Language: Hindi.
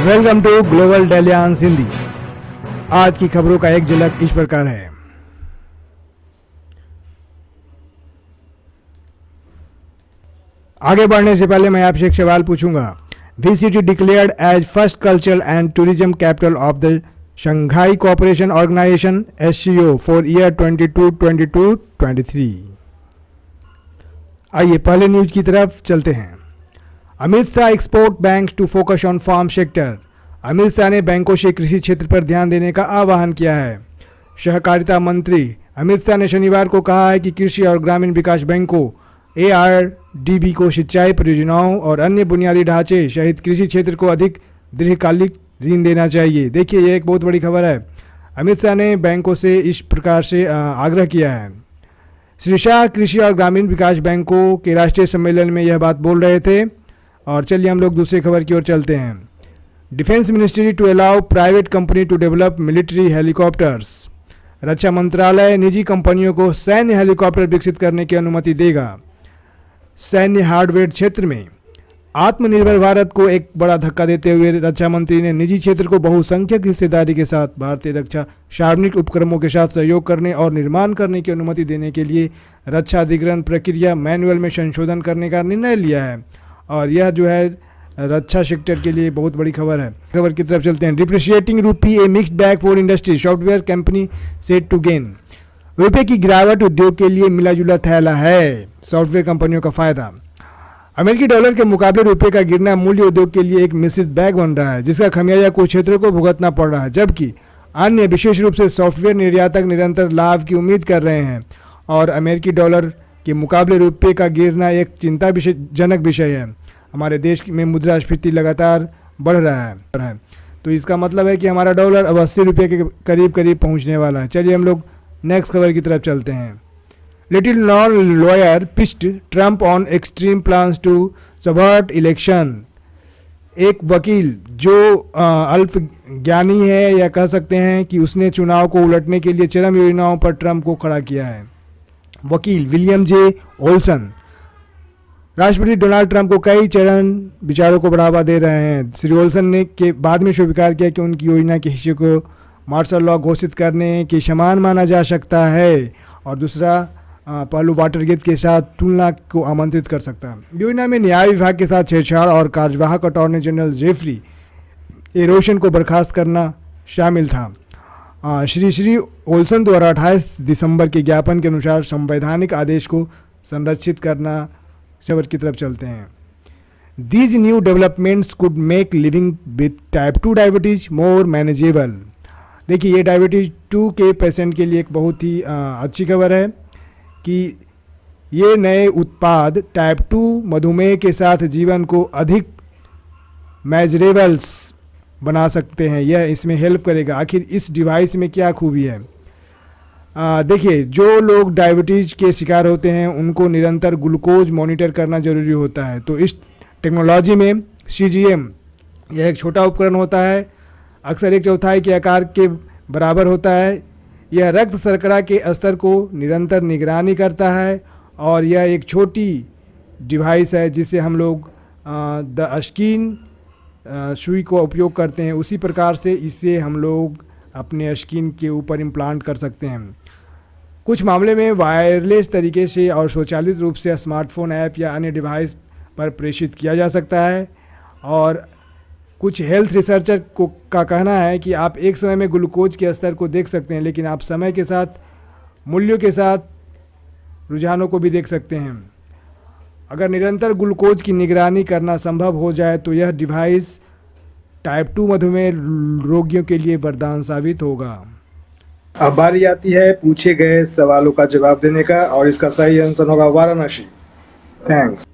Welcome to Global Deliance Hindi. आज की खबरों का एक झलक इस प्रकार है। आगे बढ़ने से पहले मैं आपसे एक सवाल पूछूंगा। VCT declared as first cultural and tourism capital of the Shanghai cooperation organisation SCO for year 22-23। आइए पहले न्यूज की तरफ चलते हैं। Amit Shah export bank to focus on farm sector. Amit Shah ने बैंकों से कृषि क्षेत्र पर ध्यान देने का आह्वान किया है। सहकारिता मंत्री अमित शाह ने शनिवार को कहा है कि कृषि और ग्रामीण विकास बैंकों ARDB को सिंचाई परियोजनाओं और अन्य बुनियादी ढांचे सहित कृषि क्षेत्र को अधिक दीर्घकालिक ऋण देना चाहिए। देखिए, यह एक बहुत बड़ी खबर है। अमित शाह ने बैंकों से इस प्रकार से आग्रह किया है। श्री शाह कृषि और ग्रामीण विकास बैंकों के राष्ट्रीय सम्मेलन में यह बात बोल रहे थे। और चलिए हम लोग दूसरी खबर की ओर चलते हैं। Defence ministry to allow private company to develop military helicopters. रक्षा मंत्रालय निजी कंपनियों को सैन्य हेलीकॉप्टर विकसित करने की अनुमति देगा। सैन्य हार्डवेयर क्षेत्र में आत्मनिर्भर भारत को एक बड़ा धक्का देते हुए रक्षा मंत्री ने निजी क्षेत्र को बहुसंख्यक हिस्सेदारी के साथ भारतीय रक्षा सार्वजनिक उपक्रमों के साथ सहयोग करने और निर्माण करने की अनुमति देने के लिए रक्षा अधिग्रहण प्रक्रिया मैनुअल में संशोधन करने का निर्णय लिया है। और यह जो है रक्षा सेक्टर के लिए बहुत बड़ी खबर है। खबर की तरफ चलते हैं। Depreciating rupee a mixed bag for industry, software company set to gain. रुपये की गिरावट उद्योग के लिए मिला-जुला थैला है, सॉफ्टवेयर कंपनियों का फायदा। अमेरिकी डॉलर के मुकाबले रुपये का गिरना मूल्य उद्योग के लिए एक मिश्रित बैग बन रहा है, जिसका खमियाजा कुछ क्षेत्रों को भुगतना पड़ रहा है, जबकि अन्य विशेष रूप से सॉफ्टवेयर निर्यातक निरंतर लाभ की उम्मीद कर रहे हैं। और अमेरिकी डॉलर के मुकाबले रुपये का गिरना एक चिंताजनक विषय है। हमारे देश में मुद्रास्फीति लगातार बढ़ रहा है, तो इसका मतलब है कि हमारा डॉलर अब 80 रुपये के करीब पहुंचने वाला है। चलिए हम लोग नेक्स्ट खबर की तरफ चलते हैं। Little known lawyer pitched Trump on extreme plans to subvert election. एक वकील जो अल्प ज्ञानी है, या कह सकते हैं कि उसने चुनाव को उलटने के लिए चरम योजनाओं पर ट्रंप को खड़ा किया है। वकील विलियम जे ओल्सन राष्ट्रपति डोनाल्ड ट्रंप को कई चरण विचारों को बढ़ावा दे रहे हैं। श्री ओल्सन ने के बाद में स्वीकार किया कि उनकी योजना के हिस्से को मार्शल लॉ घोषित करने के समान माना जा सकता है, और दूसरा पहलू वाटरगेट के साथ तुलना को आमंत्रित कर सकता है। योजना में न्याय विभाग के साथ छेड़छाड़ और कार्यवाहक अटॉर्नी जनरल जेफरी एरोशन को बर्खास्त करना शामिल था। श्री ओल्सन द्वारा 28 दिसंबर के ज्ञापन के अनुसार संवैधानिक आदेश को संरक्षित करना। खबर की तरफ चलते हैं। These new developments could make living with type 2 diabetes more manageable. देखिए, ये डायबिटीज 2 के पेशेंट के लिए एक बहुत ही अच्छी खबर है कि ये नए उत्पाद टाइप 2 मधुमेह के साथ जीवन को अधिक मैजरेबल्स बना सकते हैं। यह इसमें हेल्प करेगा। आखिर इस डिवाइस में क्या खूबी है? देखिए, जो लोग डायबिटीज के शिकार होते हैं उनको निरंतर ग्लूकोज मॉनिटर करना जरूरी होता है। तो इस टेक्नोलॉजी में CGM यह एक छोटा उपकरण होता है, अक्सर 1/4 के आकार के बराबर होता है। यह रक्त शर्करा के स्तर को निरंतर निगरानी करता है, और यह एक छोटी डिवाइस है जिसे हम लोग द स्किन सुई को उपयोग करते हैं। उसी प्रकार से इसे हम लोग अपने स्किन के ऊपर इम्प्लांट कर सकते हैं। कुछ मामले में वायरलेस तरीके से और स्वचालित रूप से स्मार्टफोन ऐप या अन्य डिवाइस पर प्रेषित किया जा सकता है। और कुछ हेल्थ रिसर्चर का कहना है कि आप एक समय में ग्लूकोज के स्तर को देख सकते हैं, लेकिन आप समय के साथ मूल्यों के साथ रुझानों को भी देख सकते हैं। अगर निरंतर ग्लूकोज की निगरानी करना संभव हो जाए तो यह डिवाइस टाइप 2 मधुमेह रोगियों के लिए वरदान साबित होगा। अब बारी आती है पूछे गए सवालों का जवाब देने का, और इसका सही आंसर होगा वाराणसी। थैंक्स।